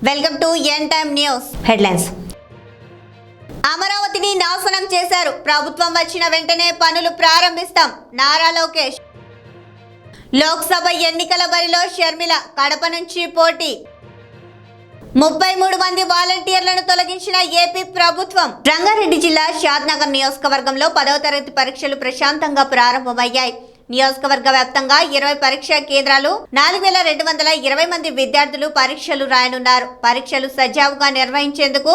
Welcome to N time news headlines. అమరావతిని నాశనం చేశారు. ప్రభుత్వం వచ్చిన వెంటనే పనులు ప్రారంభిస్తాం. నారా లోకేష్. లోక్సభ ఎన్నికల బరిలో షర్మిల కడప నుంచి పోటీ. 33 మంది వాలంటీర్లను తొలగించిన ఏపీ ప్రభుత్వం. రంగారెడ్డి జిల్లా షాద్నగర్ నియోజకవర్గంలో 10వ తరగతి పరీక్షలు ప్రశాంతంగా ప్రారంభమయ్యాయి. నియోజకవర్గ వ్యాప్తంగా 20 పరీక్షా కేంద్రాలు, 4220 మంది విద్యార్థులు పరీక్షలు రాయనున్నారు. పరీక్షలు సజావుగా నిర్వహించేందుకు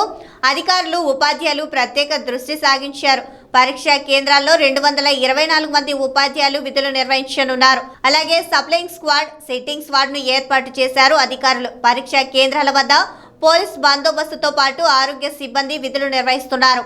అధికారులు, ఉపాధ్యాయులు ప్రత్యేక దృష్టి సాగించారు. పరీక్షా కేంద్రాల్లో 224 మంది ఉపాధ్యాయులు విధులు నిర్వహించనున్నారు. అలాగే సప్లయింగ్ స్క్వాడ్, సిట్టింగ్ స్క్వాడ్ ను ఏర్పాటు చేశారు అధికారులు. పరీక్షా కేంద్రాల వద్ద పోలీస్ బందోబస్తుతో పాటు ఆరోగ్య సిబ్బంది విధులు నిర్వహిస్తున్నారు.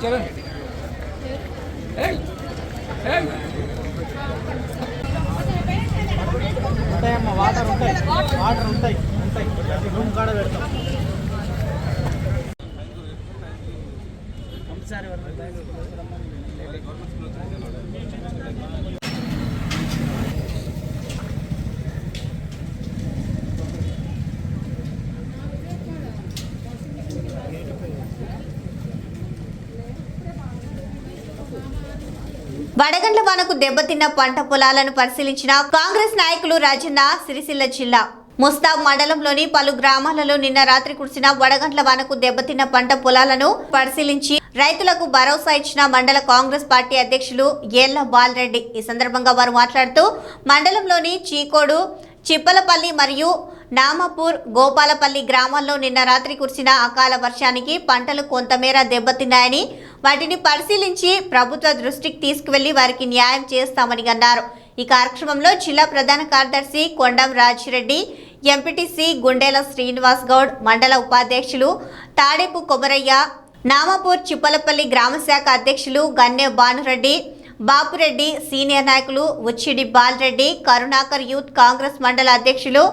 चलो వాటర్ ఉంటాయి రూమ్ కాడ పెడతాం. వడగండ్ల వానకు దెబ్బతిన్న పంట పొలాలను పరిశీలించిన కాంగ్రెస్ నాయకులు. రాజన్న సిరిసిల్ల జిల్లా ముస్తాబ్ మండలంలోని పలు గ్రామాలలో నిన్న రాత్రి కురిసిన వడగండ్ల వానకు దెబ్బతిన్న పంట పొలాలను పరిశీలించి రైతులకు భరోసా ఇచ్చిన మండల కాంగ్రెస్ పార్టీ అధ్యక్షులు ఏళ్ల బాలరెడ్డి. ఈ సందర్భంగా వారు మాట్లాడుతూ మండలంలోని చీకోడు, చిప్పలపల్లి మరియు నామపూర్, గోపాలపల్లి గ్రామాల్లో నిన్న రాత్రి కురిసిన అకాల వర్షానికి పంటలు కొంతమేర దెబ్బతిన్నాయని, వాటిని పరిశీలించి ప్రభుత్వ దృష్టికి తీసుకువెళ్లి వారికి న్యాయం చేస్తామని అన్నారు. ఈ కార్యక్రమంలో జిల్లా ప్రధాన కార్యదర్శి కొండం రాజిరెడ్డి, ఎంపీటీసీ గుండెల శ్రీనివాస్ గౌడ్, మండల ఉపాధ్యక్షులు తాడేపు కొమరయ్య, నామపూర్ చిప్పలపల్లి గ్రామ శాఖ అధ్యక్షులు గన్నె భానురెడ్డి, బాపురెడ్డి, సీనియర్ నాయకులు ఉచ్చిడి బాలరెడ్డి, కరుణాకర్ యూత్ కాంగ్రెస్ మండల అధ్యక్షులు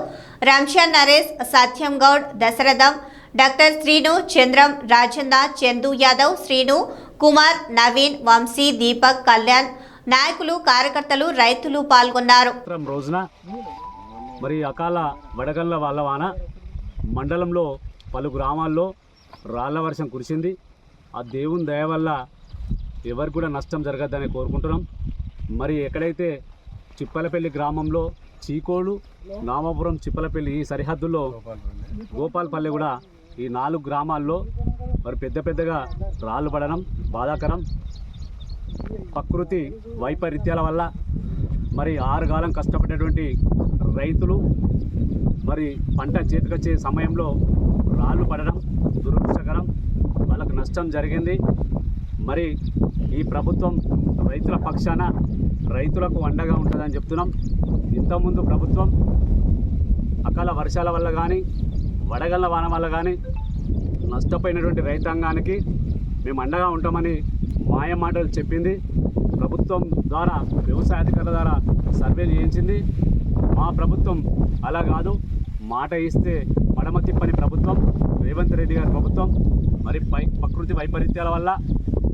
రంజాన్ నరేష్, సత్యం గౌడ్, దశరథం, డాక్టర్ శ్రీను, చంద్రం, రాజన్న, చందు యాదవ్, శ్రీను, కుమార్, నవీన్, వంశీ, దీపక్, కళ్యాణ్, నాయకులు, కార్యకర్తలు, రైతులు పాల్గొన్నారు. రోజున మరి అకాల వడగళ్ల వాన మండలంలో పలు గ్రామాల్లో రాళ్ల వర్షం కురిసింది. ఆ దేవుని దయ వల్ల ఎవరికి కూడా నష్టం జరగద్దని కోరుకుంటున్నాం. మరి ఎక్కడైతే చిప్పలపల్లి గ్రామంలో చీకోడు, నామపురం, చిప్పలపల్లి ఈ సరిహద్దుల్లో గోపాలపల్లి కూడా ఈ 4 గ్రామాల్లో మరి పెద్దగా రాళ్ళు పడడం బాధాకరం. ప్రకృతి వైపరీత్యాల వల్ల మరి 6 కాలం కష్టపడేటువంటి రైతులు మరి పంట చేతికొచ్చే సమయంలో రాళ్ళు పడడం దురదృష్టకరం. వాళ్ళకు నష్టం జరిగింది. మరి ఈ ప్రభుత్వం రైతుల పక్షాన రైతులకు అండగా ఉంటుందని చెప్తున్నాం. ఇంతకుముందు ప్రభుత్వం అకాల వర్షాల వల్ల కానీ వడగళ్ల వాన వల్ల కానీ నష్టపోయినటువంటి రైతాంగానికి మేము అండగా ఉంటామని మాయ మాటలు చెప్పింది. ప్రభుత్వం ద్వారా, వ్యవసాయ అధికారుల ద్వారా సర్వేలు చేయించింది. మా ప్రభుత్వం అలా కాదు, మాట ఇస్తే మడమ తిప్పని ప్రభుత్వం రేవంత్ రెడ్డి గారి ప్రభుత్వం. మరి ప్రకృతి వైపరీత్యాల వల్ల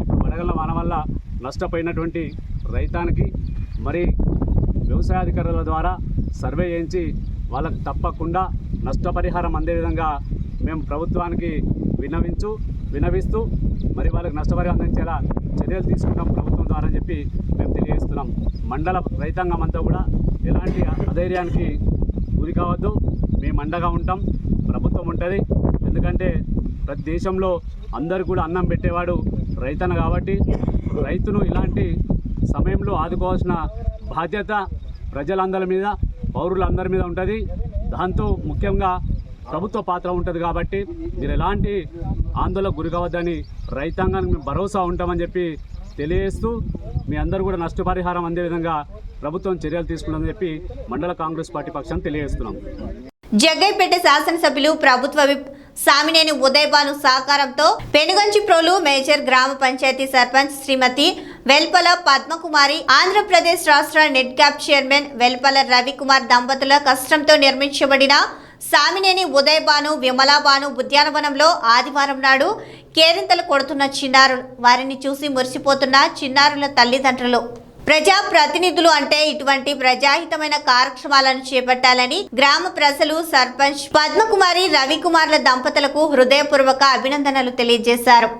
ఇప్పుడు వడగళ్ల వాన వల్ల నష్టపోయినటువంటి రైతానికి మరి వ్యవసాయ అధికారుల ద్వారా సర్వే చేయించి వాళ్ళకు తప్పకుండా నష్టపరిహారం అందే విధంగా మేము ప్రభుత్వానికి వినవిస్తూ మరి వాళ్ళకి నష్టపరిహారం అందించేలా చర్యలు తీసుకుంటాం ప్రభుత్వం ద్వారా అని చెప్పి మేము తెలియజేస్తున్నాం. మండల రైతాంగం అంతా కూడా ఎలాంటి అధైర్యానికి గురి కావద్దు. మేము అండగా ఉంటాం, ప్రభుత్వం ఉంటుంది. ఎందుకంటే ప్రతి దేశంలో అందరూ కూడా అన్నం పెట్టేవాడు రైతన్న కాబట్టి రైతును ఇలాంటి సమయంలో ఆదుకోవాల్సిన బాధ్యత ప్రజలందరి మీద, పౌరులందరి మీద ఉంటుంది. దాంతో ముఖ్యంగా ప్రభుత్వ పాత్ర ఉంటుంది. కాబట్టి మీరు ఎలాంటి ఆందోళనకు గురి కావద్దని రైతాంగానికి మేము భరోసా ఉంటామని చెప్పి తెలియజేస్తూ మీ అందరూ కూడా నష్టపరిహారం అందే విధంగా ప్రభుత్వం చర్యలు తీసుకుంటుందని చెప్పి మండల కాంగ్రెస్ పార్టీ పక్షాన్ని తెలియజేస్తున్నాం. జగ్గైపేట శాసనసభ్యులు ప్రభుత్వ విప్ సామినేని ఉదయభాను సహకారంతో పెనుగంచి ప్రోలు మేజర్ గ్రామ పంచాయతీ సర్పంచ్ శ్రీమతి వెల్పల పద్మకుమారి, ఆంధ్రప్రదేశ్ రాష్ట్ర నెట్ క్యాప్ చైర్మన్ వెల్పల రవికుమార్ దంపతుల కష్టంతో నిర్మించబడిన సామినేని ఉదయభాను, విమలాభాను ఉద్యానవనంలో ఆదివారం నాడు కేరింతలు కొడుతున్న చిన్నారులు, వారిని చూసి మురిసిపోతున్న చిన్నారుల తల్లిదండ్రులు. ప్రజా ప్రతినిధులు అంటే ఇటువంటి ప్రజాహితమైన కార్యక్రమాలను చేపట్టాలని గ్రామ ప్రజలు సర్పంచ్ పద్మకుమారి, రవికుమార్ల దంపతులకు హృదయపూర్వక అభినందనలు తెలియజేశారు.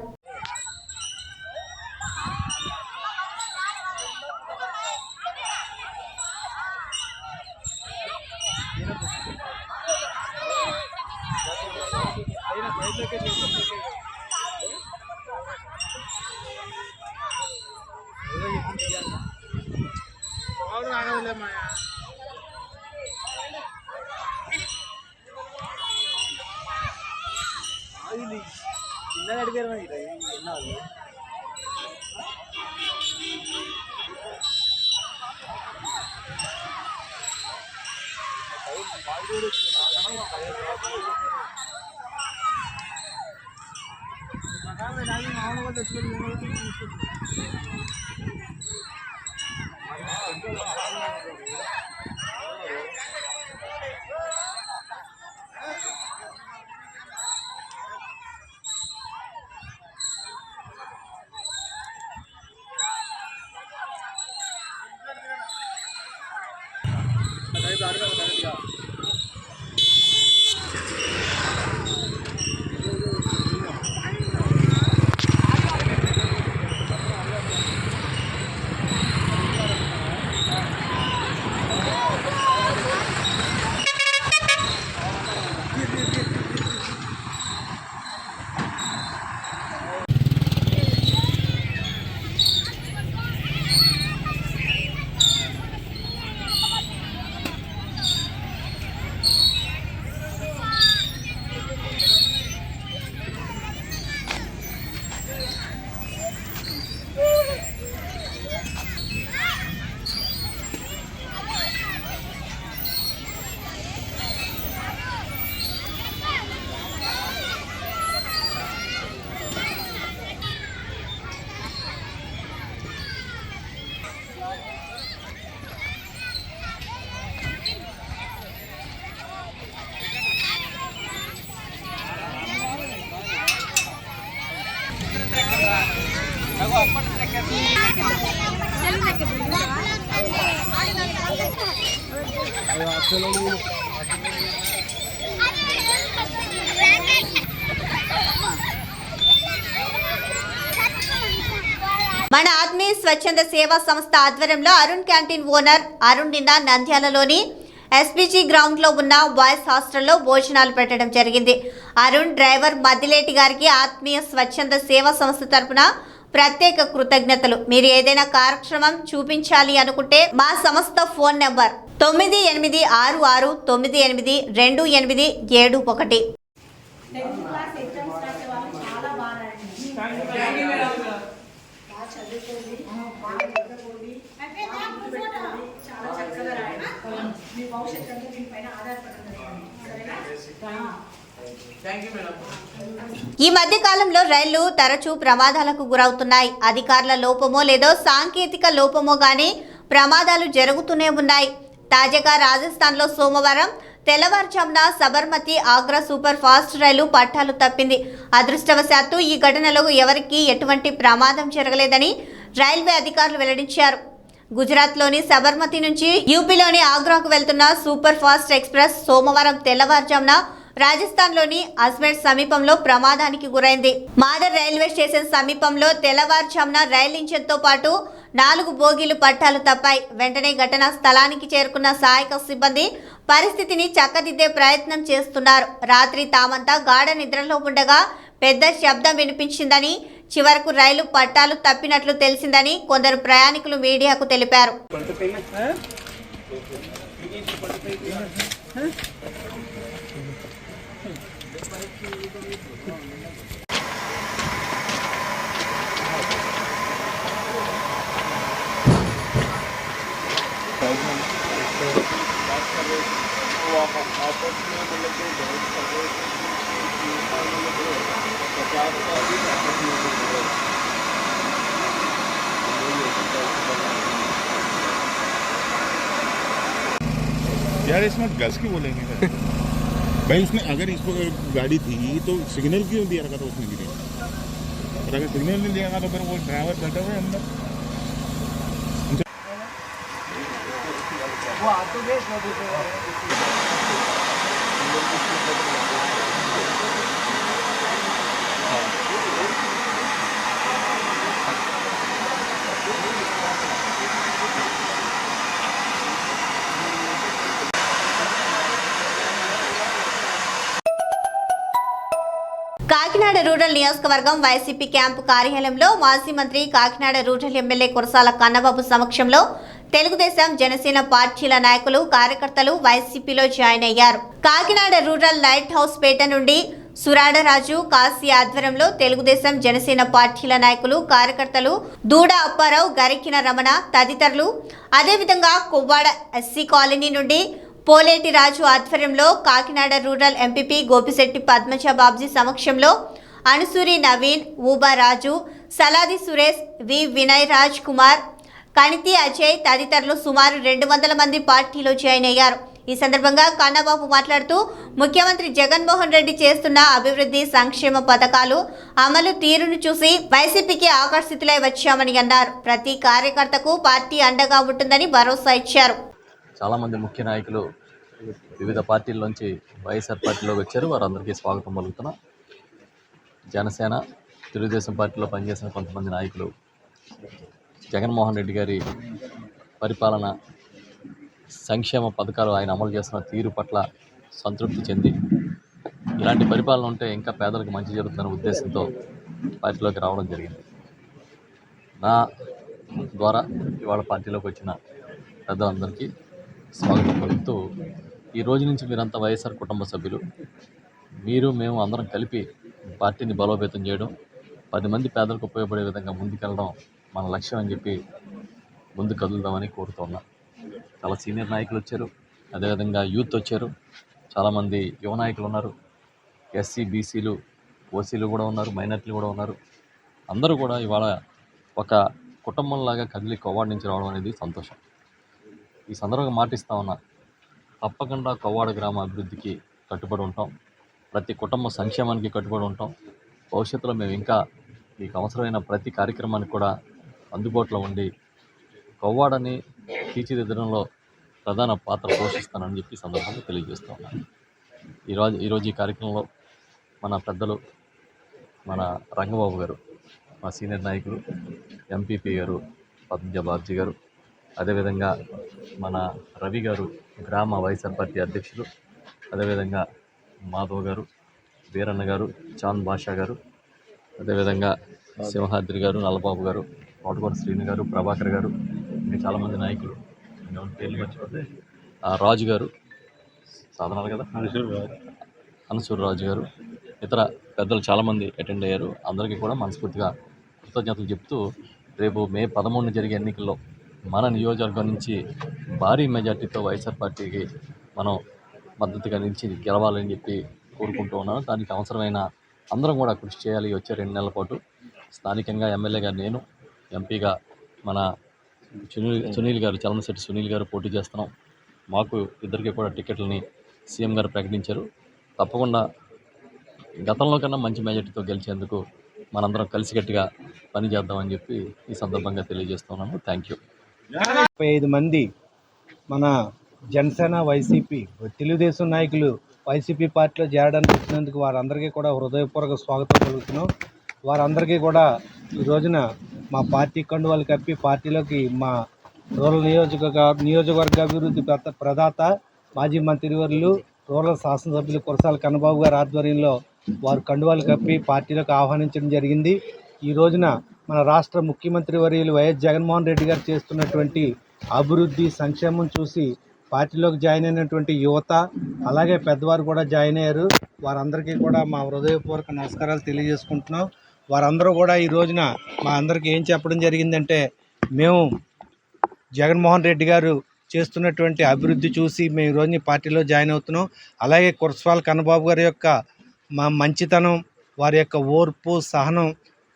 మన ఆత్మీయ స్వచ్ఛంద సేవా సంస్థ ఆధ్వర్యంలో అరుణ్ క్యాంటీన్ ఓనర్ అరుణ్ నిన్న నంద్యాలలోని ఎస్పీజీ గ్రౌండ్ లో ఉన్న బాయ్స్ హాస్టల్లో భోజనాలు పెట్టడం జరిగింది. అరుణ్ డ్రైవర్ మద్దిలేటి గారికి ఆత్మీయ స్వచ్ఛంద సేవా సంస్థ తరపున ప్రత్యేక కృతజ్ఞతలు. మీరు ఏదైనా కార్యక్రమం చూపించాలి అనుకుంటే మా సంస్థ ఫోన్ నెంబర్ 9866982871. ఈ మధ్య కాలంలో రైళ్లు తరచూ ప్రమాదాలకు గురవుతున్నాయి. అధికారుల లోపమో లేదో సాంకేతిక లోపమో గానీ ప్రమాదాలు జరుగుతూనే ఉన్నాయి. తాజాగా రాజస్థాన్లో సోమవారం తెల్లవారుజామున సబర్మతి ఆగ్రా సూపర్ ఫాస్ట్ రైలు పట్టాలు తప్పింది. అదృష్టవశాత్తు ఈ ఘటనలో ఎవరికీ ఎటువంటి ప్రమాదం జరగలేదని రైల్వే అధికారులు వెల్లడించారు. గుజరాత్లోని సబర్మతి నుంచి యూపీలోని ఆగ్రాకు వెళ్తున్న సూపర్ ఫాస్ట్ ఎక్స్ప్రెస్ సోమవారం తెల్లవారుజామున రాజస్థాన్లోని అజ్మేర్ సమీపంలో ప్రమాదానికి గురైంది. మాదర్ రైల్వే స్టేషన్ సమీపంలో తెల్లవారుజామున రైలు ఇంజన్తో పాటు 4 బోగీలు పట్టాలు తప్పాయి. వెంటనే ఘటనా స్థలానికి చేరుకున్న సహాయక సిబ్బంది పరిస్థితిని చక్కదిద్దే ప్రయత్నం చేస్తున్నారు. రాత్రి తామంతా గాఢ నిద్రలో ఉండగా పెద్ద శబ్దం వినిపించిందని, చివరకు రైలు పట్టాలు తప్పినట్లు తెలిసిందని కొందరు ప్రయాణికులు మీడియాకు తెలిపారు. यार इसमें गज की बोलेंगे भाई उसने अगर इसको गाड़ी थी तो सिग्नल क्यों दिया रखा था उसने गिरे और अगर सिग्नल नहीं दिया तो फिर वो ड्राइवर बैठा हुआ है अंदर కాకినాడ రూరల్ నియోజకవర్గం వైసీపీ క్యాంపు కార్యాలయంలో మాజీ మంత్రి కాకినాడ రూరల్ ఎమ్మెల్యే కురసాల కన్నబాబు సమక్షంలో తెలుగుదేశం జనసేన పార్టీల నాయకులు కార్యకర్తలు వైసీపీలో జాయిన్ అయ్యారు. కాకినాడ రూరల్ లైట్ హౌస్ పేట నుండి సురాడరాజు కాశీ ఆధ్వర్యంలో తెలుగుదేశం జనసేన పార్టీల నాయకులు కార్యకర్తలు దూడ అప్పారావు, గరికిన రమణ తదితరులు, అదేవిధంగా కొవ్వాడ ఎస్సీ కాలనీ నుండి పోలేటి రాజు ఆధ్వర్యంలో కాకినాడ రూరల్ ఎంపీపీ గోపిశెట్టి పద్మజ బాబ్జీ సమక్షంలో అనుసూరి నవీన్, ఊబా రాజు, సలాది సురేష్, వి వినయ్ రాజ్ కుమార్, కణితి అజయ్ తదితరులు సుమారు 200 మంది పార్టీలో జాయిన్ అయ్యారు. ఈ సందర్భంగా కన్నబాబు మాట్లాడుతూ ముఖ్యమంత్రి జగన్మోహన్ రెడ్డి చేస్తున్న అభివృద్ధి సంక్షేమ పథకాలు అమలు తీరును చూసి వైసీపీకి ఆకర్షితులై వచ్చామని అన్నారు. ప్రతి కార్యకర్తకు పార్టీ అండగా ఉంటుందని భరోసా ఇచ్చారు. చాలా మంది ముఖ్య నాయకులు వివిధ పార్టీల నుంచి వైఎస్ఆర్ పార్టీలోకి వచ్చారు. వారందరికీ స్వాగతం పలుకుతున్నా. జనసేన, తెలుగుదేశం పార్టీలో పనిచేసిన కొంతమంది నాయకులు జగన్మోహన్ రెడ్డి గారి పరిపాలన, సంక్షేమ పథకాలు ఆయన అమలు చేస్తున్న తీరు పట్ల సంతృప్తి చెంది ఇలాంటి పరిపాలన ఉంటే ఇంకా పేదలకు మంచి జరుగుతుందనే ఉద్దేశంతో పార్టీలోకి రావడం జరిగింది. నా ద్వారా ఇవాళ పార్టీలోకి వచ్చిన పెద్దలందరికీ స్వాగతం పలుకుతూ, ఈ రోజు నుంచి మీరంతా వైఎస్ఆర్ కుటుంబ సభ్యులు. మీరు మేము అందరం కలిపి పార్టీని బలోపేతం చేయడం, 10 మంది పేదలకు ఉపయోగపడే విధంగా ముందుకెళ్ళడం మన లక్ష్యం అని చెప్పి ముందు కదులుదామని కోరుతున్నా. చాలా సీనియర్ నాయకులు వచ్చారు, అదేవిధంగా యూత్ వచ్చారు, చాలామంది యువ నాయకులు ఉన్నారు, ఎస్సీ, బీసీలు, ఓసీలు కూడా ఉన్నారు, మైనార్టీలు కూడా ఉన్నారు. అందరూ కూడా ఇవాళ ఒక కుటుంబంలాగా కదిలి కొవ్వాడ నుంచి రావడం అనేది సంతోషం. ఈ సందర్భంగా మాటిస్తా ఉన్నా, తప్పకుండా కొవ్వాడ గ్రామ అభివృద్ధికి కట్టుబడి ఉంటాం, ప్రతి కుటుంబ సంక్షేమానికి కట్టుబడి ఉంటాం. భవిష్యత్తులో మేము ఇంకా మీకు అవసరమైన ప్రతి కార్యక్రమానికి కూడా అందుబాటులో ఉండి కొవ్వాడని తీర్చిదిద్దడంలో ప్రధాన పాత్ర పోషిస్తానని చెప్పి సందర్భంగా తెలియజేస్తూ ఉన్నాను. ఈరోజు ఈ కార్యక్రమంలో మన పెద్దలు, మన రంగబాబు గారు, మా సీనియర్ నాయకులు, ఎంపీపీ గారు పద్మజ బాబ్జీ గారు, అదేవిధంగా మన రవి గారు గ్రామ వైఎస్ఆర్ పార్టీ అధ్యక్షులు, అదేవిధంగా మాధవ్ గారు, వీరన్న గారు, చాంద్ బాషా గారు, అదేవిధంగా సింహాద్రి గారు, నల్లబాబు గారు, కోటకోట శ్రీని గారు, ప్రభాకర్ గారు, ఇంకా చాలామంది నాయకులు, పేర్లు మర్చిపోతే రాజు గారు, సాధనాలు కదా, అనసూరి రాజు గారు, ఇతర పెద్దలు చాలామంది అటెండ్ అయ్యారు. అందరికీ కూడా మనస్ఫూర్తిగా కృతజ్ఞతలు చెప్తూ, రేపు మే 13 జరిగే ఎన్నికల్లో మన నియోజకవర్గం నుంచి భారీ మెజార్టీతో వైఎస్ఆర్ పార్టీకి మనం మద్దతుగా నిలిచి గెలవాలని చెప్పి కోరుకుంటూ ఉన్నాను. దానికి అవసరమైన అందరం కూడా కృషి చేయాలి. వచ్చే 2 నెలల పాటు స్థానికంగా ఎమ్మెల్యేగా నేను, ఎంపీగా మన సునీల్ గారు, చలమశెట్టి సునీల్ గారు పోటీ చేస్తున్నాం. మాకు ఇద్దరికి కూడా టికెట్లని సీఎం గారు ప్రకటించారు. తప్పకుండా గతంలో కన్నా మంచి మెజార్టీతో గెలిచేందుకు మనందరం కలిసికట్టుగా పనిచేద్దామని చెప్పి ఈ సందర్భంగా తెలియజేస్తున్నాను. Thank you. 35 మంది మన జనసేన, వైసీపీ, తెలుగుదేశం నాయకులు వైసీపీ పార్టీలో చేరడానికి వచ్చినందుకు వారందరికీ కూడా హృదయపూర్వక స్వాగతం పలుకుతున్నాం. వారందరికీ కూడా ఈ రోజున మా పార్టీ కండువాలు కప్పి పార్టీలోకి మా రూరల్ నియోజకవర్గ అభివృద్ధి ప్రదాత మాజీ మంత్రివర్యులు రూరల్ శాసనసభ్యులు కురసాల కన్నబాబు గారి ఆధ్వర్యంలో వారు కండువాలు కప్పి పార్టీలోకి ఆహ్వానించడం జరిగింది. ఈ రోజున మన రాష్ట్ర ముఖ్యమంత్రి వర్యులు వైఎస్ జగన్మోహన్ రెడ్డి గారు చేస్తున్నటువంటి అభివృద్ధి సంక్షేమం చూసి పార్టీలోకి జాయిన్ అయినటువంటి యువత, అలాగే పెద్దవారు కూడా జాయిన్ అయ్యారు. వారందరికీ కూడా మా హృదయపూర్వక నమస్కారాలు తెలియజేసుకుంటున్నాం. వారందరూ కూడా ఈ రోజున మా అందరికీ ఏం చెప్పడం జరిగిందంటే, మేము జగన్మోహన్ రెడ్డి గారు చేస్తున్నటువంటి అభివృద్ధి చూసి మేము ఈ రోజున పార్టీలో జాయిన్ అవుతున్నాం. అలాగే కురసాల కన్నబాబు గారి యొక్క మా మంచితనం, వారి యొక్క ఓర్పు, సహనం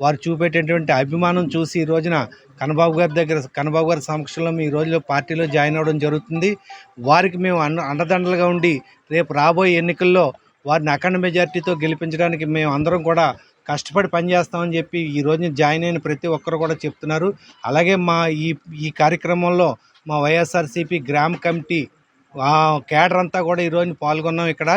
వారు చూపేటటువంటి అభిమానం చూసి ఈ రోజున కన్నబాబు గారి సమక్షంలో ఈ రోజులో పార్టీలో జాయిన్ అవ్వడం జరుగుతుంది. వారికి మేము అండదండలుగా ఉండి రేపు రాబోయే ఎన్నికల్లో వారిని అఖండ మెజార్టీతో గెలిపించడానికి మేము అందరం కూడా కష్టపడి పనిచేస్తామని చెప్పి ఈ రోజున జాయిన్ అయిన ప్రతి ఒక్కరు కూడా చెప్తున్నారు. అలాగే మా ఈ కార్యక్రమంలో మా వైఎస్ఆర్సీపీ గ్రామ కమిటీ కేడర్ అంతా కూడా ఈరోజు పాల్గొన్నాం. ఇక్కడ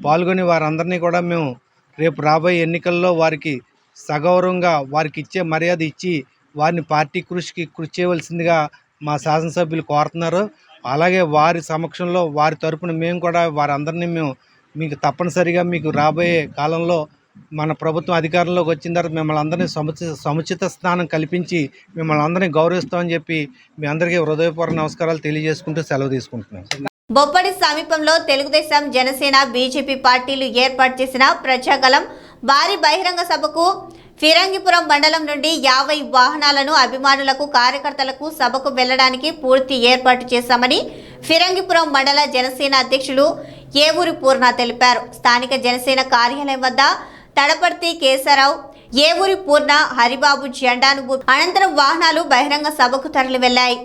పాల్గొని వారందరినీ కూడా మేము రేపు రాబోయే ఎన్నికల్లో వారికి సగౌరవంగా వారికి ఇచ్చే మర్యాద ఇచ్చి వారిని పార్టీ కృషి చేయవలసిందిగా మా శాసనసభ్యులు కోరుతున్నారు. అలాగే వారి సమక్షంలో వారి తరపున మేము కూడా వారందరినీ మీకు తప్పనిసరిగా మీకు రాబోయే కాలంలో మన ప్రభుత్వం అధికారంలోకి వచ్చిన తర్వాత మిమ్మల్ని అందరినీ సముచిత స్థానం కల్పించి మిమ్మల్ని అందరినీ గౌరవిస్తామని చెప్పి మీ అందరికీ హృదయపూర్వక నమస్కారాలు తెలియజేసుకుంటూ సెలవు తీసుకుంటున్నాం. బొప్పడి సమీపంలో తెలుగుదేశం, జనసేన, బీజేపీ పార్టీలు ఏర్పాటు చేసిన ప్రజాగలం భారీ బహిరంగ సభకు ఫిరంగిపురం మండలం నుండి 50 వాహనాలను అభిమానులకు, కార్యకర్తలకు సభకు వెళ్లడానికి పూర్తి ఏర్పాటు చేశామని ఫిరంగిపురం మండల జనసేన అధ్యక్షులు ఏవూరి పూర్ణ తెలిపారు. స్థానిక జనసేన కార్యాలయం వద్ద తడపర్తి కేశవరావు, ఏవూరి పూర్ణ, హరిబాబు జెండాను అనంతరం వాహనాలు బహిరంగ సభకు తరలి వెళ్లాయి.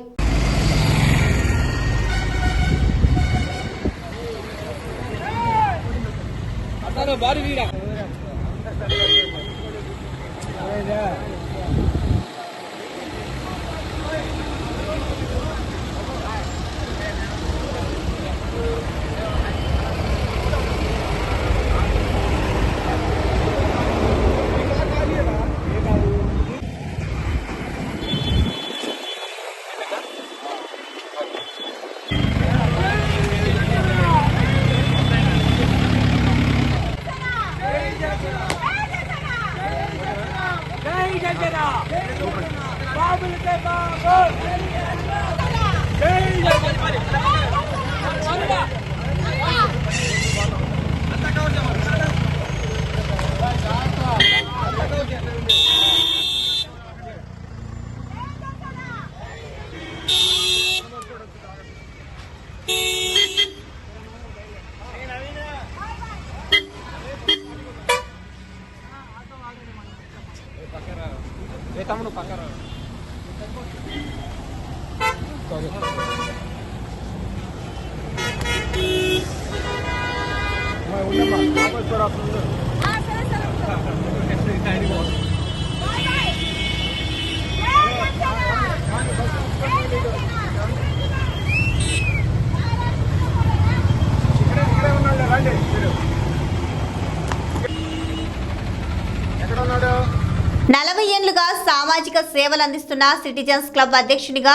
ఏళ్లుగా సామాజిక సేవలు అందిస్తున్న సిటిజన్స్ క్లబ్ అధ్యక్షునిగా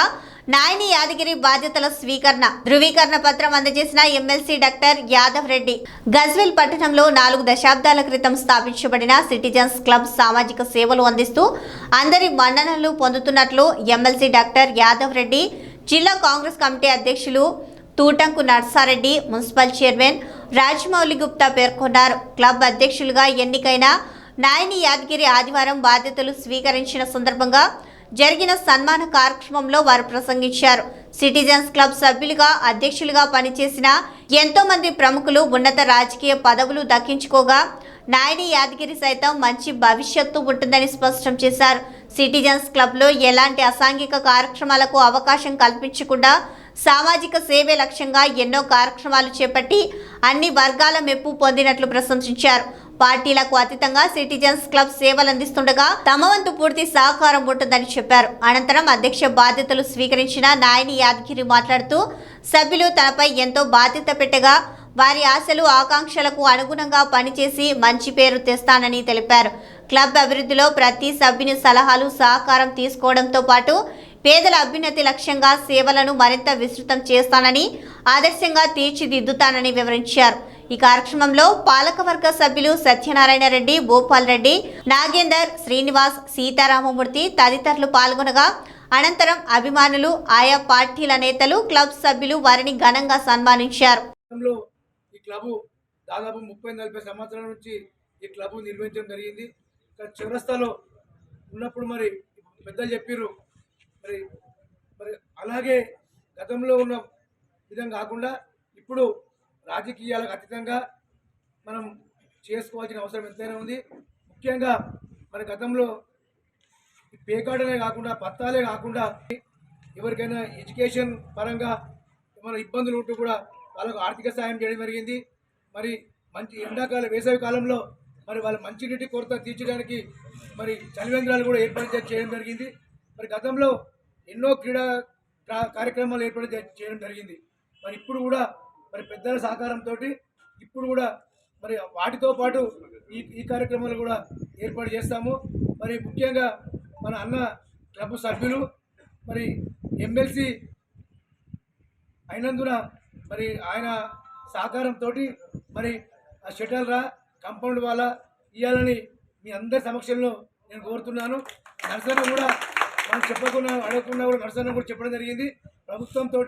నాయని యాదగిరి బాధ్యతల స్వీకరణ ధృవీకరణ పత్రం అందజేసిన ఎమ్మెల్సీ డాక్టర్ యాదవ్ రెడ్డి. గజ్వేల్ పట్టణంలో 4 దశాబ్దాల క్రితం స్థాపించబడిన సిటిజన్స్ క్లబ్ సామాజిక సేవలు అందిస్తూ అందరి మన్ననలు పొందుతున్నట్లు ఎమ్మెల్సీ డాక్టర్ యాదవ్ రెడ్డి, జిల్లా కాంగ్రెస్ కమిటీ అధ్యక్షులు తూటంకు నర్సారెడ్డి, మున్సిపల్ చైర్మన్ రాజమౌళి గుప్తా పేర్కొన్నారు. క్లబ్ అధ్యక్షులుగా ఎన్నికైన నాయని యాదగిరి ఆదివారం బాధ్యతలు స్వీకరించిన సందర్భంగా జరిగిన సన్మాన కార్యక్రమంలో వారు ప్రసంగించారు. సిటిజన్స్ క్లబ్ సభ్యులుగా, అధ్యక్షులుగా పనిచేసిన ఎంతో మంది ప్రముఖులు ఉన్నత రాజకీయ పదవులు దక్కించుకోగా నాయని యాదగిరి సైతం మంచి భవిష్యత్తు ఉంటుందని స్పష్టం చేశారు. సిటిజన్స్ క్లబ్లో ఎలాంటి అసాంఘిక కార్యక్రమాలకు అవకాశం కల్పించకుండా సామాజిక సేవే లక్ష్యంగా ఎన్నో కార్యక్రమాలు చేపట్టి అన్ని వర్గాల మెప్పు పొందినట్లు ప్రశంసించారు. పార్టీలకు అతీతంగా సిటిజన్స్ క్లబ్ సేవలు అందిస్తుండగా తమ వంతు పూర్తి సహకారం ఉంటుందని చెప్పారు. అనంతరం అధ్యక్ష బాధ్యతలు స్వీకరించిన నాయని యాదగిరి మాట్లాడుతూ సభ్యులు తనపై ఎంతో బాధ్యత పెట్టగా వారి ఆశలు, ఆకాంక్షలకు అనుగుణంగా పనిచేసి మంచి పేరు తెస్తానని తెలిపారు. క్లబ్ అభివృద్ధిలో ప్రతి సభ్యుని సలహాలు, సహకారం తీసుకోవడంతో పాటు పేదల అభ్యున్నతి లక్ష్యంగా సేవలను మరింత విస్తృతం చేస్తానని, ఆదర్శంగా తీర్చిదిద్దుతానని వివరించారు. ఈ కార్యక్రమంలో పాలకవర్గ సభ్యులు సత్యనారాయణ రెడ్డి, భూపాల్ రెడ్డి, నాగేందర్, శ్రీనివాస్, సీతారామమూర్తి తదితరులు పాల్గొనగా అనంతరం అభిమానులు, ఆయా పార్టీల నేతలు, క్లబ్ సభ్యులు వారిని ఘనంగా సన్మానించారు. ఈ క్లబ్ దాదాపు 30-40 సంవత్సరాల నుంచి ఈ క్లబ్ నిర్వహించడం జరిగింది. చివరస్థలో ఉన్నప్పుడు మరి పెద్దలు చెప్పారు, మరి అలాగే గతంలో ఉన్న విధంగా కాకుండా ఇప్పుడు రాజకీయాలకు అతీతంగా మనం చేసుకోవాల్సిన అవసరం ఎంతైనా ఉంది. ముఖ్యంగా మన గతంలో పేకాటలే కాకుండా పత్తాలే కాకుండా ఎవరికైనా ఎడ్యుకేషన్ పరంగా ఏమైనా ఇబ్బందులు ఉంటూ కూడా వాళ్ళకు ఆర్థిక సాయం చేయడం జరిగింది. మరి మంచి ఎండాకాలం వేసవి కాలంలో మరి వాళ్ళ మంచినీటి కొరత తీర్చడానికి మరి చలివేంద్రాలు కూడా ఏర్పాటు చేయడం జరిగింది. మరి గతంలో ఎన్నో క్రీడా కార్యక్రమాలు ఏర్పాటు చేయడం జరిగింది. మరి ఇప్పుడు కూడా మరి పెద్దల సహకారంతో ఇప్పుడు కూడా మరి వాటితో పాటు ఈ కార్యక్రమాలు కూడా ఏర్పాటు చేస్తాము. మరి ముఖ్యంగా మన అన్న క్లబ్ సభ్యులు మరి ఎమ్మెల్సీ అయినందున మరి ఆయన సహకారంతో మరి ఆ షటిల్ రా కాంపౌండ్ వాళ్ళ ఇవ్వాలని మీ అందరి సమక్షంలో నేను కోరుతున్నాను. నర్సన్న కూడా మనం చెప్పకుండా అడగకుండా కూడా నర్సన్న కూడా చెప్పడం జరిగింది. ప్రభుత్వంతో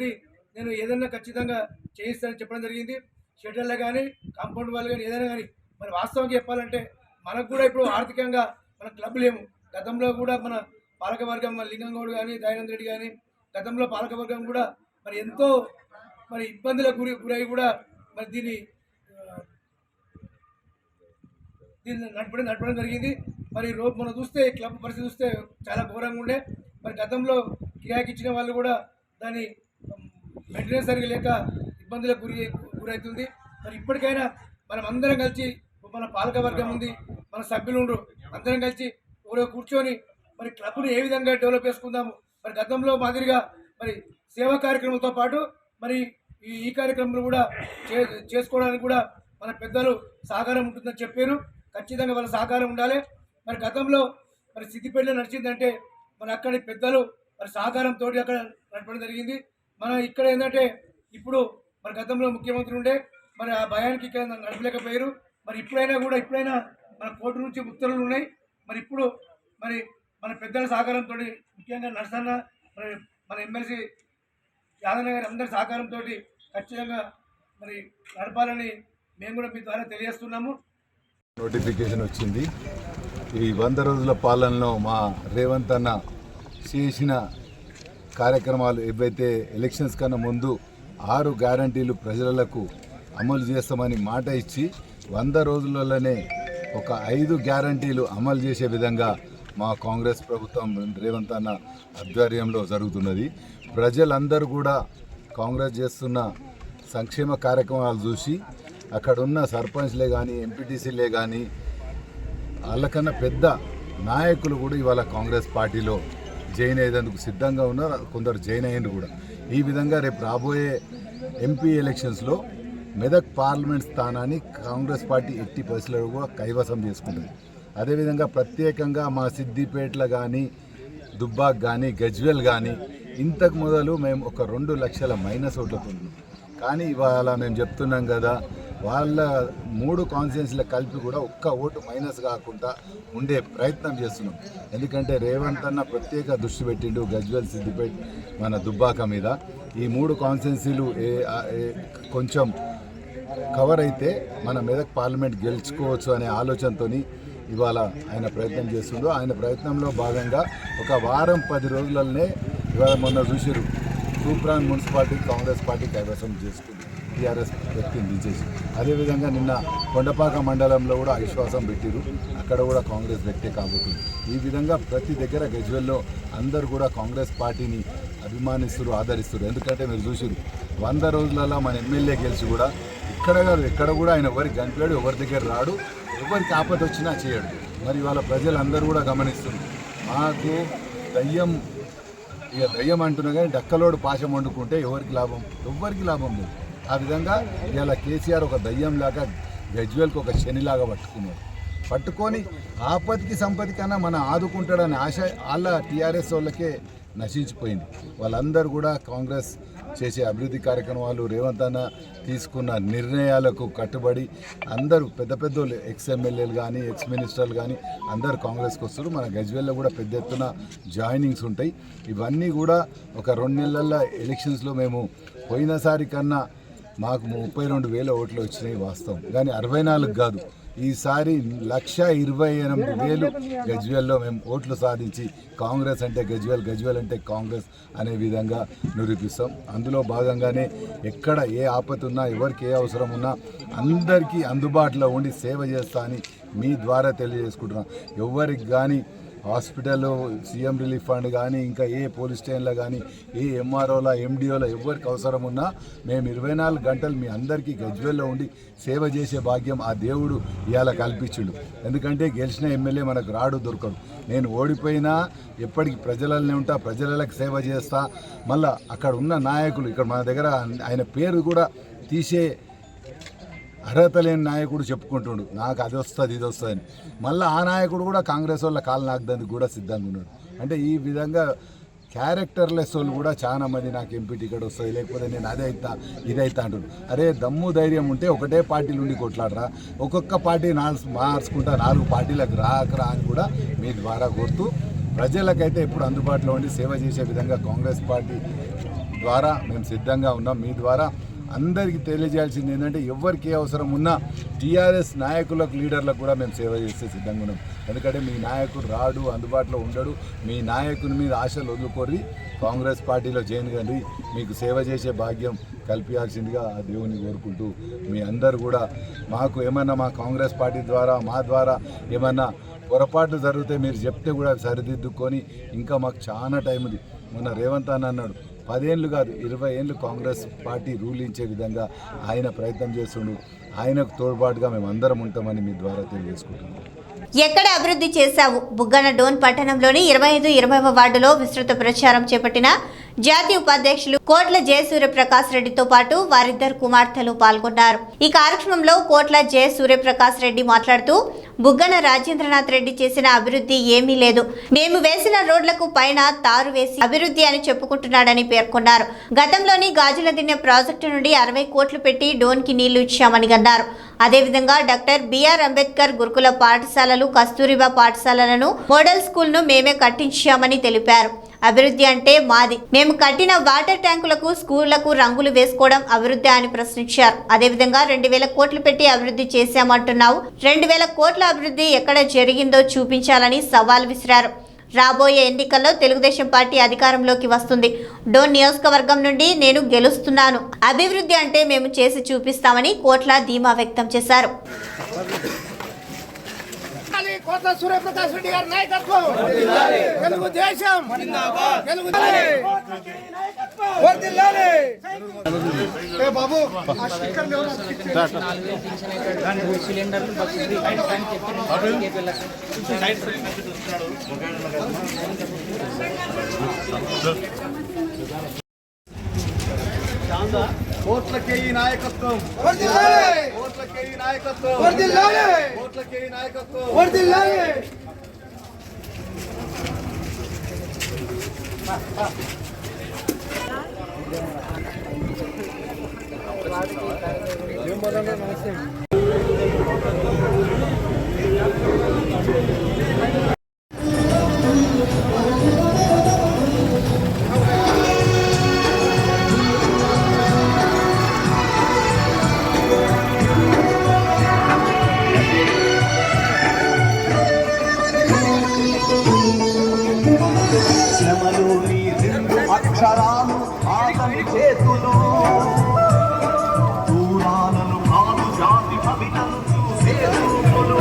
నేను ఏదైనా ఖచ్చితంగా చేయిస్తానని చెప్పడం జరిగింది. షటిల్లో కానీ కాంపౌండ్ వాళ్ళు కానీ ఏదైనా కానీ మరి వాస్తవంగా చెప్పాలంటే మనకు కూడా ఇప్పుడు ఆర్థికంగా మన క్లబ్ లేము. గతంలో కూడా మన పాలకవర్గం లింగంగౌడ్ కానీ దయానంద్ రెడ్డి కానీ గతంలో పాలకవర్గం కూడా మరి ఎంతో మరి ఇబ్బందులకు గురై కూడా మరి దీన్ని నడపడం జరిగింది. మరి మనం చూస్తే క్లబ్ పరిస్థితి చూస్తే చాలా ఘోరంగా ఉండే. మరి గతంలో కిరాయికి ఇచ్చిన వాళ్ళు కూడా దాన్ని మెయింటెనెన్స్ సరిగా లేక ఇబ్బందులకు గురవుతుంది. మరి ఇప్పటికైనా మనం అందరం కలిసి మన పాలకవర్గం ఉంది, మన సభ్యులు ఉండరు, అందరం కలిసి ఊరో కూర్చొని మరి క్లబ్ను ఏ విధంగా డెవలప్ చేసుకుందాము. మరి గతంలో మాదిరిగా మరి సేవా కార్యక్రమాలతో పాటు మరి ఈ కార్యక్రమాలు కూడా చేసుకోవడానికి కూడా మన పెద్దలు సహకారం ఉంటుందని చెప్పారు. ఖచ్చితంగా వాళ్ళ సహకారం ఉండాలి. మరి గతంలో మరి సిద్దిపేటలో నడిచిందంటే మరి అక్కడి పెద్దలు మరి సహకారంతో అక్కడ నడపడం జరిగింది. మనం ఇక్కడ ఏంటంటే ఇప్పుడు మరి గతంలో ముఖ్యమంత్రి ఉండే మరి ఆ భయానికి ఇక్కడ నడపలేకపోయారు. మరి ఇప్పుడైనా మన కోర్టు నుంచి ఉత్తర్వులు ఉన్నాయి. మరి ఇప్పుడు మరి మన పెద్దల సహకారంతో ముఖ్యంగా నర్సన్న మరి మన ఎమ్మెల్సీ యాదన్న గారి అందరి సహకారంతో ఖచ్చితంగా మరి నడపాలని మేము కూడా మీ ద్వారా తెలియజేస్తున్నాము. నోటిఫికేషన్ వచ్చింది. ఈ 100 రోజుల పాలనలో మా రేవంత్ అన్న చేసిన కార్యక్రమాలు ఏవైతే ఎలక్షన్స్ కన్నా ముందు 6 గ్యారంటీలు ప్రజలకు అమలు చేస్తామని మాట ఇచ్చి 100 రోజులలోనే ఒక 5 గ్యారంటీలు అమలు చేసే విధంగా మా కాంగ్రెస్ ప్రభుత్వం రేవంత్ అన్న ఆధ్వర్యంలో జరుగుతున్నది. ప్రజలందరూ కూడా కాంగ్రెస్ చేస్తున్న సంక్షేమ కార్యక్రమాలు చూసి అక్కడ ఉన్న సర్పంచ్లే కానీ ఎంపీటీసీలే కానీ వాళ్ళకన్నా పెద్ద నాయకులు కూడా ఇవాళ కాంగ్రెస్ పార్టీలో జాయిన్ అయ్యేందుకు సిద్ధంగా ఉన్నారు. కొందరు జాయిన్ అయ్యిండ్రు కూడా. ఈ విధంగా రేపు రాబోయే ఎంపీ ఎలక్షన్స్లో మెదక్ పార్లమెంట్ స్థానాన్ని కాంగ్రెస్ పార్టీ ఎట్టి పరిస్థితుల్లో కూడా కైవసం చేసుకుంటుంది. అదేవిధంగా ప్రత్యేకంగా మా సిద్దిపేటలో కానీ దుబ్బాక్ కానీ గజ్వేల్ కానీ ఇంతకు మొదలు మేము ఒక 2 లక్షల మైనస్ ఓట్లకు ఉన్నాం. కానీ ఇవాళ మేము చెప్తున్నాం కదా, వాళ్ళ 3 కాన్స్టిట్యున్సీలకు కలిపి కూడా ఒక్క ఓటు మైనస్ కాకుండా ఉండే ప్రయత్నం చేస్తున్నాం. ఎందుకంటే రేవంత్ అన్న ప్రత్యేక దృష్టి పెట్టిండు గజ్వేల్, సిద్దిపేట, మన దుబ్బాక మీద. ఈ 3 కాన్స్టిట్యున్సీలు కొంచెం కవర్ అయితే మన మెదక్ పార్లమెంట్ గెలుచుకోవచ్చు అనే ఆలోచనతో ఇవాళ ఆయన ప్రయత్నం చేస్తుండో. ఆయన ప్రయత్నంలో భాగంగా ఒక వారం 10 రోజులనే ఇవాళ మొన్న చూసిరు తూప్రాన్ మున్సిపాలిటీ కాంగ్రెస్ పార్టీ కైవసం చేసుకుంది, టీఆర్ఎస్ వ్యక్తిని దించేసి. అదేవిధంగా నిన్న కొండపాక మండలంలో కూడా అవిశ్వాసం పెట్టిరు, అక్కడ కూడా కాంగ్రెస్ వ్యక్తే కాబోతుంది. ఈ విధంగా ప్రతి దగ్గర గజ్వేల్లో అందరూ కూడా కాంగ్రెస్ పార్టీని అభిమానిస్తారు, ఆదరిస్తారు. ఎందుకంటే మీరు చూసిరు 100 రోజులలో మన ఎమ్మెల్యే గెలిచి కూడా ఇక్కడ కాదు ఎక్కడ కూడా ఆయన ఎవరికి కనిపించాడు, ఎవరి దగ్గర రాడు, ఎవరికి ఆపద వచ్చినా చేయడు. మరి వాళ్ళ ప్రజలందరూ కూడా గమనిస్తున్నారు. మాకు దయ్యం అంటున్నా కానీ డక్కలోడు పాశం వండుకుంటే ఎవరికి లాభం లేదు. ఆ విధంగా ఇలా కేసీఆర్ ఒక దయ్యంలాగా గజ్వేల్కి ఒక శనిలాగా పట్టుకొని ఆపత్తికి సంపత్తికన్నా మనం ఆదుకుంటాడని ఆశ వాళ్ళ టీఆర్ఎస్ వాళ్ళకే నశించిపోయింది. వాళ్ళందరూ కూడా కాంగ్రెస్ చేసే అభివృద్ధి కార్యక్రమాలు, రేవంత్ అన్న తీసుకున్న నిర్ణయాలకు కట్టుబడి అందరూ పెద్ద ఎక్స్ ఎమ్మెల్యేలు కానీ ఎక్స్ మినిస్టర్లు కానీ అందరూ కాంగ్రెస్కి వస్తారు. మన గజ్వేల్లో కూడా పెద్ద ఎత్తున జాయినింగ్స్ ఉంటాయి. ఇవన్నీ కూడా ఒక 2 నెలల ఎలక్షన్స్లో మేము పోయినసారి కన్నా మాకు 32,000 ఓట్లు వచ్చినాయి వాస్తవం, కానీ 64 కాదు. ఈసారి 1,28,000 గజ్వేల్లో మేము ఓట్లు సాధించి కాంగ్రెస్ అంటే గజ్వేల్, గజ్వేల్ అంటే కాంగ్రెస్ అనే విధంగా నిరూపిస్తాం. అందులో భాగంగానే ఎక్కడ ఏ ఆపత్తి ఉన్నా, ఎవరికి ఏ అవసరం ఉన్నా అందరికీ అందుబాటులో ఉండి సేవ చేస్తా అని మీ ద్వారా తెలియజేసుకుంటున్నాం. ఎవరికి కానీ హాస్పిటల్ సీఎం రిలీఫ్ ఫండ్ కానీ ఇంకా ఏ పోలీస్ స్టేషన్లో కానీ ఏ ఎంఆర్ఓల ఎండిఓల ఎవరికి అవసరం ఉన్నా మేము 24 గంటలు మీ అందరికీ గజ్వేల్లో ఉండి సేవ చేసే భాగ్యం ఆ దేవుడు ఇవాళ కల్పించుడు. ఎందుకంటే గెలిచిన ఎమ్మెల్యే మనకు రాడు దొరకడు. నేను ఓడిపోయినా ఎప్పటికీ ప్రజలనే ఉంటా, ప్రజలకు సేవ చేస్తా. మళ్ళీ అక్కడ ఉన్న నాయకులు ఇక్కడ మన దగ్గర ఆయన పేరు కూడా తీసే అర్హత లేని నాయకుడు చెప్పుకుంటుండు, నాకు అది వస్తుంది ఇది వస్తుంది అని. మళ్ళీ ఆ నాయకుడు కూడా కాంగ్రెస్ వాళ్ళ కాలు నాకుదానికి కూడా సిద్ధంగా ఉన్నాడు. అంటే ఈ విధంగా క్యారెక్టర్లెస్ వాళ్ళు కూడా చాలా మంది నాకు ఎంపీ టికెట్ వస్తుంది, లేకపోతే నేను అదే అవుతా ఇదైతా అంటున్నాను. అరే దమ్ము ధైర్యం ఉంటే ఒకటే పార్టీలు ఉండి కొట్లాడరా, ఒక్కొక్క పార్టీ మార్చుకుంటా 4 పార్టీలకు రాకరా అని కూడా మీ ద్వారా కోరుతూ, ప్రజలకైతే ఎప్పుడు అందుబాటులో ఉండి సేవ చేసే విధంగా కాంగ్రెస్ పార్టీ ద్వారా మేము సిద్ధంగా ఉన్నాం. మీ ద్వారా అందరికీ తెలియజేయాల్సింది ఏంటంటే ఎవరికి అవసరం ఉన్నా టీఆర్ఎస్ నాయకులకు లీడర్లకు కూడా మేము సేవ చేస్తే సిద్ధంగా ఉన్నాం. ఎందుకంటే మీ నాయకుడు రాడు, అందుబాటులో ఉండడు. మీ నాయకుని మీద ఆశలు వదులుకోరి కాంగ్రెస్ పార్టీలో జాయిన్ కండి, మీకు సేవ చేసే భాగ్యం కల్పించాల్సిందిగా ఆ దేవుని కోరుకుంటూ, మీ అందరు కూడా మాకు ఏమన్నా మా కాంగ్రెస్ పార్టీ ద్వారా మా ద్వారా ఏమన్నా పొరపాట్లు జరిగితే మీరు చెప్తే కూడా సరిదిద్దుకొని, ఇంకా మాకు చాలా టైం ఉంది. మొన్న రేవంత్ అన్న అన్నాడు 10 ఏళ్ళు కాదు 20 ఏళ్ళు కాంగ్రెస్ పార్టీ రూలించే విధంగా ఆయన ప్రయత్నం చేస్తుండు. ఆయనకు తోడ్పాటుగా మేము అందరం ఉంటామని మీ ద్వారా తెలియజేసుకుంటున్నాం. ఎక్కడ అభివృద్ధి చేశావు? బుగ్గన డోన్ పట్టణంలోని 25, 20వ వార్డులో విస్తృత ప్రచారం చేపట్టిన జాతీయ ఉపాధ్యక్షులు కోట్ల జయసూర్యప్రకాశ్ రెడ్డితో పాటు వారిద్దరు కుమార్తెలు పాల్గొన్నారు. ఈ కార్యక్రమంలో కోట్ల జయసూర్యప్రకాశ్ రెడ్డి మాట్లాడుతూ, బుగ్గన రాజేంద్రనాథ్ రెడ్డి చేసిన అభివృద్ధి ఏమీ లేదు, మేము వేసిన రోడ్లకు పైన తారు వేసి అభివృద్ధి అని చెప్పుకుంటున్నాడని పేర్కొన్నారు. గతంలోని గాజుల దిన్నె ప్రాజెక్టు నుండి 60 కోట్లు పెట్టి డోన్ కి నీళ్లు ఇచ్చామని అన్నారు. అదేవిధంగా డాక్టర్ బిఆర్ అంబేద్కర్ గురుకుల పాఠశాలలు, కస్తూరిబా పాఠశాలలను, మోడల్ స్కూల్ ను మేమే కట్టించామని తెలిపారు. అభివృద్ధి అంటే మాది, మేము కట్టిన వాటర్ ట్యాంకులకు, స్కూళ్లకు రంగులు వేసుకోవడం అభివృద్ధి అని ప్రశ్నించారు. అదేవిధంగా 2000 కోట్లు పెట్టి అభివృద్ధి చేశామంటున్నావు, 2000 కోట్ల అభివృద్ధి ఎక్కడ జరిగిందో చూపించాలని సవాల్ విసిరారు. రాబోయే ఎన్నికల్లో తెలుగుదేశం పార్టీ అధికారంలోకి వస్తుంది. డోన్ నియోజకవర్గం నుండి నేను గెలుస్తున్నాను, అభివృద్ధి అంటే మేము చేసి చూపిస్తామని కోట్ల ధీమా వ్యక్తం చేశారు. కోట్ల సూర్యప్రకాశ్ రెడ్డి గారి నాయకత్వం, తెలుగుదేశం బాబు కోట్లకే ఈ నాయకత్వం, కోట్లకే ఈ నాయకత్వం, కోట్లకే ఈ నాయకత్వం. శ్రమలోని 2 అక్షరాలు ఆగని చేతులు, దూరాలను కాదు జాతి కవితలు చూసే చూపులు.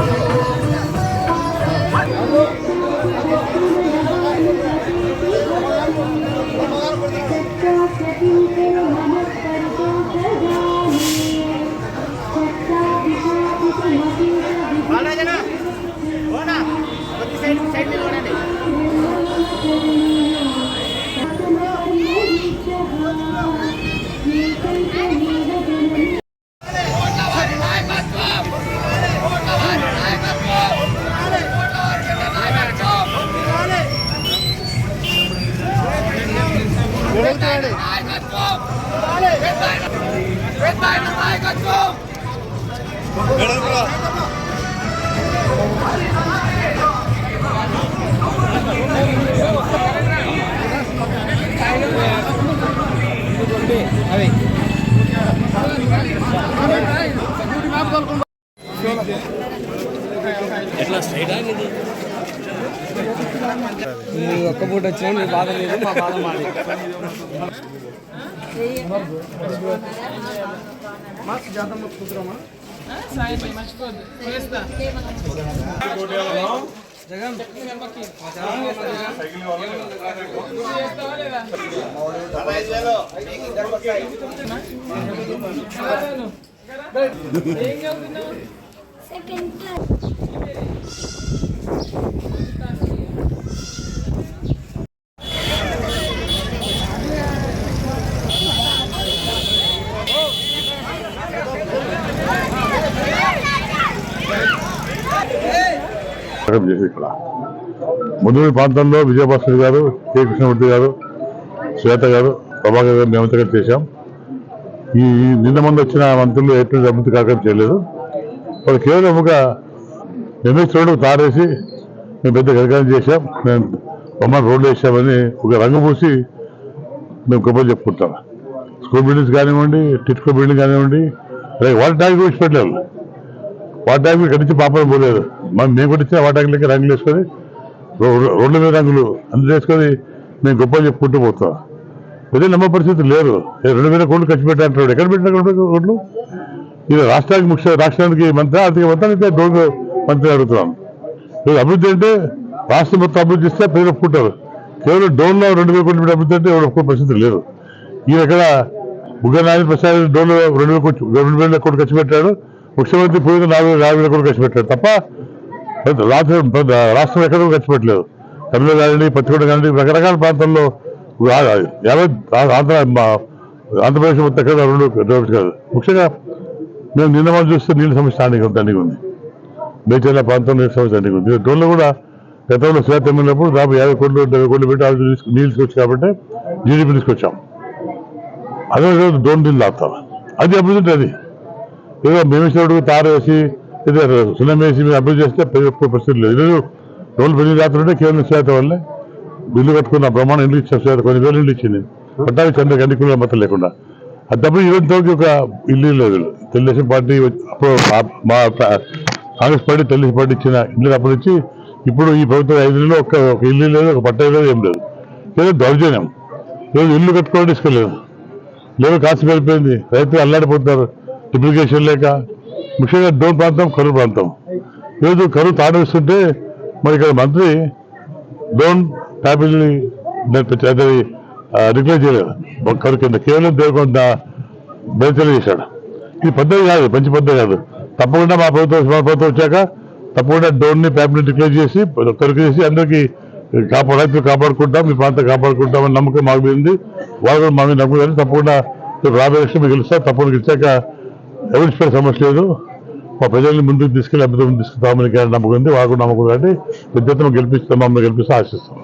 ఒక్క పూట వచ్చినా మీ బాధ లేదు, మా బాధ మాది. చేసి ఇక్కడ ముదురు ప్రాంతంలో విజయభాస్కర్ గారు కె కృష్ణమూర్తి గారు శ్వేత గారు ప్రభాకర్ గారు నియమితంగా చేశాం. ఈ నిన్న మంది వచ్చిన మంత్రులు ఎటువంటి అభివృద్ధి కార్యక్రమం చేయలేదు. వాళ్ళు కేవలం ఒక ఎంఎస్ రోడ్డు తారేసి మేము పెద్ద కార్యక్రమం చేశాం, మేము బొమ్మను రోడ్లు వేసామని ఒక రంగు పూసి మేము గొప్పలు చెప్పుకుంటాం. స్కూల్ బిల్డింగ్స్ కానివ్వండి, టిట్కో బిల్డింగ్ కానివ్వండి, అలాగే వాటర్ ట్యాంక్ కూడా పెట్టలేదు. వాటర్ ట్యాంక్ కట్టించి పాపం పోలేదు. మేము కొట్టించిన వాటర్ ట్యాంక్ రంగులు వేసుకొని రోడ్ల మీద రంగులు అందరూ వేసుకొని మేము గొప్పలు చెప్పుకుంటూ పోతాం. ప్రజలు నమ్మ పరిస్థితి లేదు. 2,000 కోట్లు ఖర్చు పెట్టారు. ఎక్కడ పెట్టిన కోట్లు? ఇది రాష్ట్రానికి మంత్రి ఆర్థిక మొత్తానికి డోన్ మంత్రి అడుగుతున్నాం. అభివృద్ధి అంటే రాష్ట్రం మొత్తం అభివృద్ధి ఇస్తే ప్రజలు ఒప్పుకుంటారు. కేవలం డోన్లో 2,000 కోట్లు పెట్టి అభివృద్ధి అంటే ఎవరు ఒప్పుకునే పరిస్థితి లేదు. ఈయన ఎక్కడ బుగ్గనారాయణ ప్రసాద్ డోన్లో 2,000 కోట్లు ఖర్చు పెట్టాడు. ముఖ్యమంత్రి పోయిన 4,000 కోట్లు ఖర్చు పెట్టాడు తప్ప రాష్ట్రం ఎక్కడ ఖర్చు పెట్టలేదు. తమిళనాడు కానీ, పచ్చికొండ కానీ రకరకాల ప్రాంతాల్లో ఆంధ్రప్రదేశ్ మొత్తం ఎక్కడ 2 కాదు. ముఖ్యంగా మేము నిన్న మనం చూస్తే నీళ్ళ సమస్య దండిగా ఉంది. మేచర్ల ప్రాంతంలో నీళ్ళ సమస్య దండిగా ఉంది. డోన్లో కూడా గతంలో శ్వేత ఎమ్మెల్యేప్పుడు దాదాపు 50 కోట్లు 70 కోట్లు పెట్టి నీళ్ళు తీసుకొచ్చి కాబట్టి జీడీపీ తీసుకొచ్చాం. అదే రోజు డోన్ నీళ్ళు తాగుతాం. అది అభివృద్ధి. అది ఏదో మేమేసినప్పుడు తారు వేసి ఏదో సున్నం వేసి మేము అభివృద్ధి చేస్తే పరిస్థితి లేదు. ఈరోజు డోన్లు పెళ్లి రాత్రుంటే కేవలం శ్వేత వల్లే ఇల్లు కట్టుకున్న బ్రహ్మాండం ఇల్లు ఇచ్చాం. శ్వేత కొన్ని వేలు ఇల్లు ఇచ్చింది పట్టాలి చంద్ర గండికుల మొత్తం లేకుండా. అది తప్ప ఈరోజు ఒక ఇల్లు లేదు. తెలుగుదేశం పార్టీ అప్పుడు మా కాంగ్రెస్ పార్టీ తెలుగుదేశం పార్టీ ఇచ్చిన ఇల్లు అప్పుడు ఇచ్చి ఇప్పుడు ఈ ప్రభుత్వం 5 నెలలు ఒక ఇల్లు లేదు, ఒక పట్టా లేదు, ఏం లేదు. ఏదో దౌర్జన్యం. ఈరోజు ఇల్లు కట్టుకోవడం తీసుకోలేదు. లేదు కాసి వెళ్ళిపోయింది. రైతులు అల్లాడిపోతున్నారు అప్లికేషన్ లేక. ముఖ్యంగా డోన్ ప్రాంతం కరువు ప్రాంతం. ఈరోజు కరువు తాడేస్తుంటే మరి ఇక్కడ మంత్రి డోన్ ట్యాబిల్ని డిక్లేర్ చేయలేదు. కరువు కింద కేవలం దేవకొండ బయలు చేశాడు. ఇది పద్ధతి కాదు, మంచి పద్ధతి కాదు. తప్పకుండా మా ప్రభుత్వం వచ్చాక తప్పకుండా డోన్ని ట్యాబ్ని డిక్లేర్ చేసి కరువు చేసి అందరికీ రైతులు కాపాడుకుంటాం, మీ ప్రాంతం కాపాడుకుంటామని నమ్మకం మాకు ఉంది. వాళ్ళు కూడా మా మీద నమ్మకం. తప్పకుండా రాబోయే ఎలక్షన్ మీకు గెలుస్తారు. తప్పకుండా గెలిచాక ఎవరి సమస్య లేదు. మా ప్రజల్ని ముందుకు తీసుకెళ్లి అభివృద్ధి తీసుకుంటామని నమ్మకం ఉంది. వాళ్ళు కూడా నమ్మకం కాబట్టి పెద్ద గెలిపిస్తాం, మమ్మల్ని గెలిపిస్తే ఆశిస్తాం.